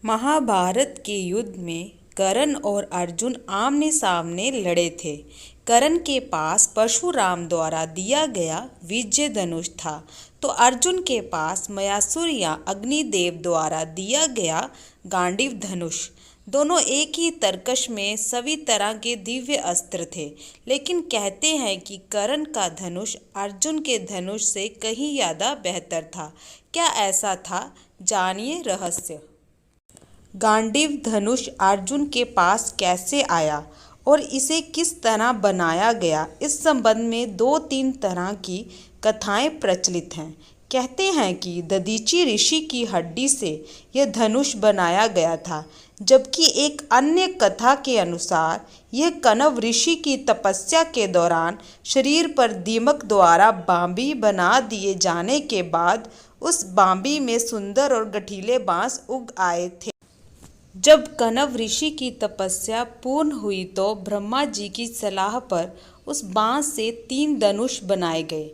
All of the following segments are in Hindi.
महाभारत के युद्ध में कर्ण और अर्जुन आमने सामने लड़े थे। कर्ण के पास परशुराम द्वारा दिया गया विजय धनुष था, तो अर्जुन के पास मयासुर या अग्निदेव द्वारा दिया गया गांडीव धनुष। दोनों एक ही तरकश में सभी तरह के दिव्य अस्त्र थे, लेकिन कहते हैं कि कर्ण का धनुष अर्जुन के धनुष से कहीं ज़्यादा बेहतर था। क्या ऐसा था? जानिए रहस्य। गांडीव धनुष अर्जुन के पास कैसे आया और इसे किस तरह बनाया गया, इस संबंध में दो तीन तरह की कथाएं प्रचलित हैं। कहते हैं कि दधीचि ऋषि की हड्डी से यह धनुष बनाया गया था, जबकि एक अन्य कथा के अनुसार यह कण्व ऋषि की तपस्या के दौरान शरीर पर दीमक द्वारा बांबी बना दिए जाने के बाद उस बांबी में सुंदर और गठीले बांस उग आए थे। जब कण्व ऋषि की तपस्या पूर्ण हुई तो ब्रह्मा जी की सलाह पर उस बांस से 3 धनुष बनाए गए,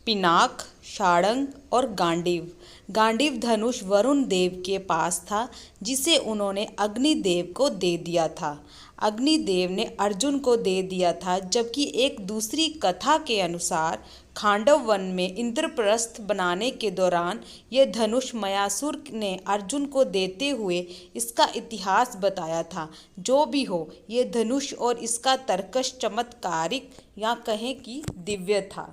पिनाक, शार्ंग और गांडीव। गांडीव धनुष वरुण देव के पास था, जिसे उन्होंने अग्निदेव को दे दिया था। अग्निदेव ने अर्जुन को दे दिया था, जबकि एक दूसरी कथा के अनुसार खांडव वन में इंद्रप्रस्थ बनाने के दौरान यह धनुष मयासुर ने अर्जुन को देते हुए इसका इतिहास बताया था। जो भी हो, यह धनुष और इसका तरकश चमत्कारिक या कहें कि दिव्य था।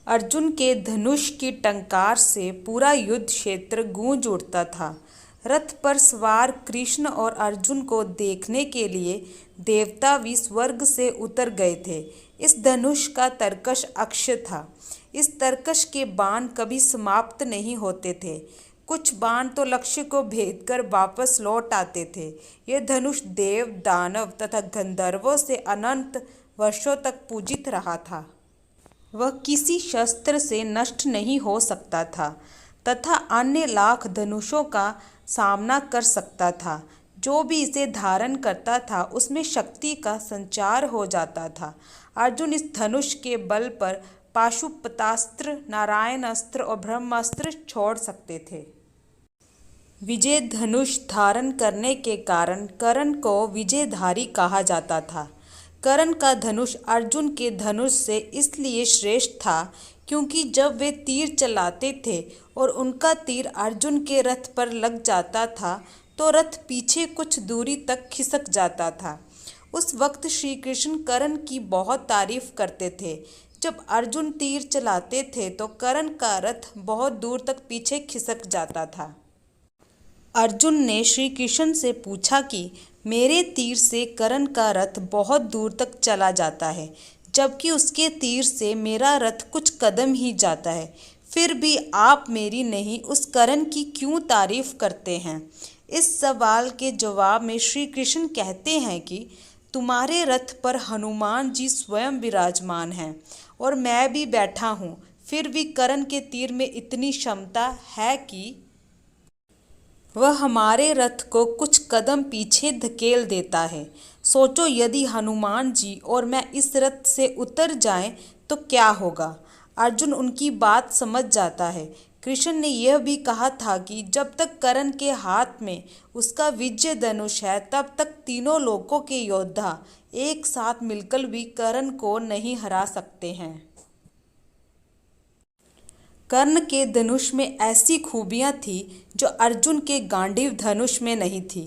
अर्जुन के धनुष की टंकार से पूरा युद्ध क्षेत्र गूंज उठता था। रथ पर सवार कृष्ण और अर्जुन को देखने के लिए देवता भी स्वर्ग से उतर गए थे। इस धनुष का तरकश अक्षय था। इस तरकश के बाण कभी समाप्त नहीं होते थे। कुछ बाण तो लक्ष्य को भेद कर वापस लौट आते थे। यह धनुष देव, दानव तथा गंधर्वों से अनंत वर्षों तक पूजित रहा था। वह किसी शस्त्र से नष्ट नहीं हो सकता था तथा अन्य लाख धनुषों का सामना कर सकता था। जो भी इसे धारण करता था उसमें शक्ति का संचार हो जाता था। अर्जुन इस धनुष के बल पर पाशुपतास्त्र, नारायण अस्त्र और ब्रह्मास्त्र छोड़ सकते थे। विजय धनुष धारण करने के कारण कर्ण को विजयधारी कहा जाता था। कर्ण का धनुष अर्जुन के धनुष से इसलिए श्रेष्ठ था क्योंकि जब वे तीर चलाते थे और उनका तीर अर्जुन के रथ पर लग जाता था तो रथ पीछे कुछ दूरी तक खिसक जाता था। उस वक्त श्री कृष्ण कर्ण की बहुत तारीफ करते थे। जब अर्जुन तीर चलाते थे तो कर्ण का रथ बहुत दूर तक पीछे खिसक जाता था। अर्जुन ने श्री कृष्ण से पूछा कि मेरे तीर से कर्ण का रथ बहुत दूर तक चला जाता है, जबकि उसके तीर से मेरा रथ कुछ कदम ही जाता है। फिर भी आप मेरी नहीं उस कर्ण की क्यों तारीफ करते हैं? इस सवाल के जवाब में श्री कृष्ण कहते हैं कि तुम्हारे रथ पर हनुमान जी स्वयं विराजमान हैं और मैं भी बैठा हूँ। फिर भी कर्ण के तीर में इतनी क्षमता है कि वह हमारे रथ को कुछ कदम पीछे धकेल देता है। सोचो, यदि हनुमान जी और मैं इस रथ से उतर जाएं तो क्या होगा? अर्जुन उनकी बात समझ जाता है। कृष्ण ने यह भी कहा था कि जब तक कर्ण के हाथ में उसका विजय धनुष है, तब तक तीनों लोकों के योद्धा एक साथ मिलकर भी कर्ण को नहीं हरा सकते हैं। कर्ण के धनुष में ऐसी खूबियां थी जो अर्जुन के गांडीव धनुष में नहीं थी।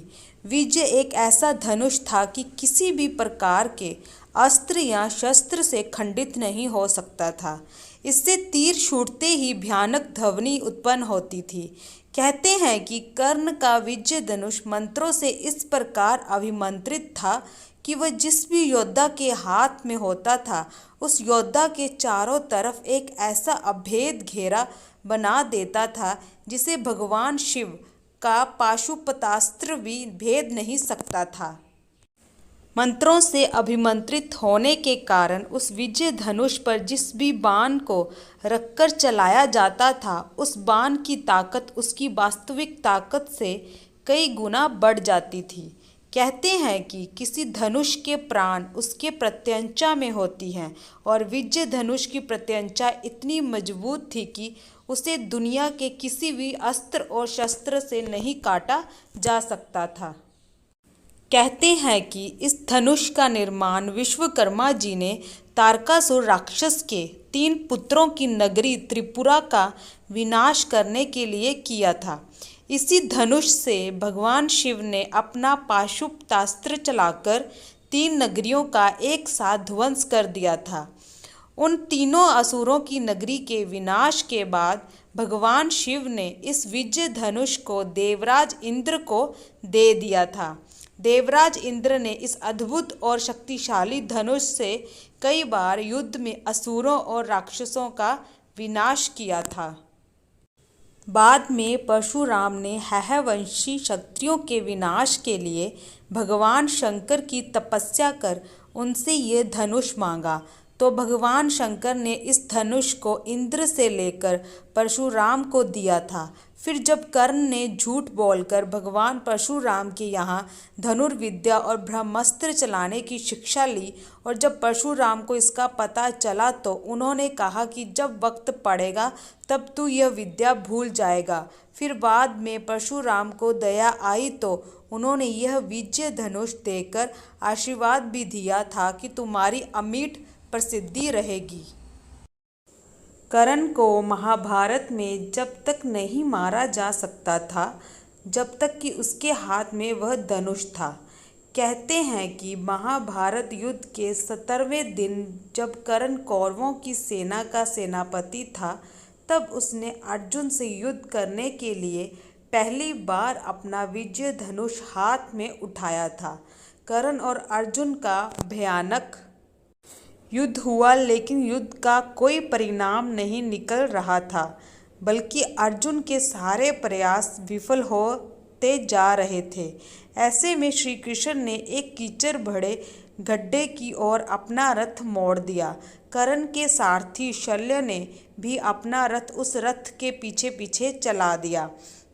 विजय एक ऐसा धनुष था कि किसी भी प्रकार के अस्त्र या शस्त्र से खंडित नहीं हो सकता था। इससे तीर छूटते ही भयानक ध्वनि उत्पन्न होती थी। कहते हैं कि कर्ण का विजय धनुष मंत्रों से इस प्रकार अभिमंत्रित था कि वह जिस भी योद्धा के हाथ में होता था उस योद्धा के चारों तरफ एक ऐसा अभेद घेरा बना देता था जिसे भगवान शिव का पाशुपतास्त्र भी भेद नहीं सकता था। मंत्रों से अभिमंत्रित होने के कारण उस विजय धनुष पर जिस भी बाण को रखकर चलाया जाता था, उस बाण की ताकत उसकी वास्तविक ताकत से कई गुना बढ़ जाती थी। कहते हैं कि किसी धनुष के प्राण उसके प्रत्यंचा में होती हैं और विजय धनुष की प्रत्यंचा इतनी मजबूत थी कि उसे दुनिया के किसी भी अस्त्र और शस्त्र से नहीं काटा जा सकता था। कहते हैं कि इस धनुष का निर्माण विश्वकर्मा जी ने तारकासुर राक्षस के 3 पुत्रों की नगरी त्रिपुरा का विनाश करने के लिए किया था। इसी धनुष से भगवान शिव ने अपना पाशुपतास्त्र चलाकर 3 नगरियों का एक साथ ध्वंस कर दिया था। उन तीनों असुरों की नगरी के विनाश के बाद भगवान शिव ने इस विजय धनुष को देवराज इंद्र को दे दिया था। देवराज इंद्र ने इस अद्भुत और शक्तिशाली धनुष से कई बार युद्ध में असुरों और राक्षसों का विनाश किया था। बाद में परशुराम ने हैहवंशी क्षत्रियों के विनाश के लिए भगवान शंकर की तपस्या कर उनसे ये धनुष मांगा, तो भगवान शंकर ने इस धनुष को इंद्र से लेकर परशुराम को दिया था। फिर जब कर्ण ने झूठ बोलकर भगवान परशुराम के यहाँ धनुर्विद्या और ब्रह्मास्त्र चलाने की शिक्षा ली और जब परशुराम को इसका पता चला तो उन्होंने कहा कि जब वक्त पड़ेगा तब तू यह विद्या भूल जाएगा। फिर बाद में परशुराम को दया आई तो उन्होंने यह विजय धनुष देकर आशीर्वाद भी दिया था कि तुम्हारी अमिट प्रसिद्धि रहेगी। कर्ण को महाभारत में जब तक नहीं मारा जा सकता था जब तक कि उसके हाथ में वह धनुष था। कहते हैं कि महाभारत युद्ध के 17वें दिन जब कर्ण कौरवों की सेना का सेनापति था तब उसने अर्जुन से युद्ध करने के लिए पहली बार अपना विजय धनुष हाथ में उठाया था। कर्ण और अर्जुन का भयानक युद्ध हुआ, लेकिन युद्ध का कोई परिणाम नहीं निकल रहा था, बल्कि अर्जुन के सारे प्रयास विफल होते जा रहे थे। ऐसे में श्री कृष्ण ने एक कीचड़ भरे गड्ढे की ओर अपना रथ मोड़ दिया। कर्ण के सारथी शल्य ने भी अपना रथ उस रथ के पीछे पीछे चला दिया।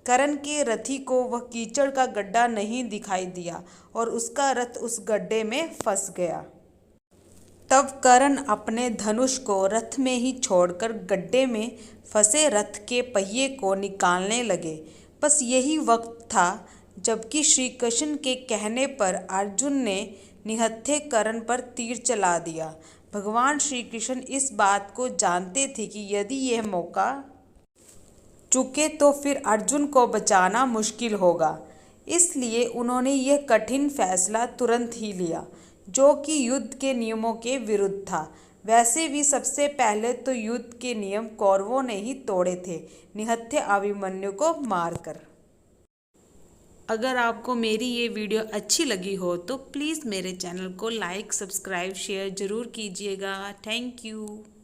कर्ण के रथी को वह कीचड़ का गड्ढा नहीं दिखाई दिया और उसका रथ उस गड्ढे में फंस गया। तब कर्ण अपने धनुष को रथ में ही छोड़कर गड्ढे में फंसे रथ के पहिए को निकालने लगे। बस यही वक्त था जबकि श्री कृष्ण के कहने पर अर्जुन ने निहत्थे कर्ण पर तीर चला दिया। भगवान श्री कृष्ण इस बात को जानते थे कि यदि यह मौका चुके तो फिर अर्जुन को बचाना मुश्किल होगा। इसलिए उन्होंने यह कठिन फैसला तुरंत ही लिया, जो कि युद्ध के नियमों के विरुद्ध था। वैसे भी सबसे पहले तो युद्ध के नियम कौरवों ने ही तोड़े थे, निहत्थे अभिमन्यु को मारकर। अगर आपको मेरी ये वीडियो अच्छी लगी हो तो प्लीज़ मेरे चैनल को लाइक, सब्सक्राइब, शेयर ज़रूर कीजिएगा। Thank you.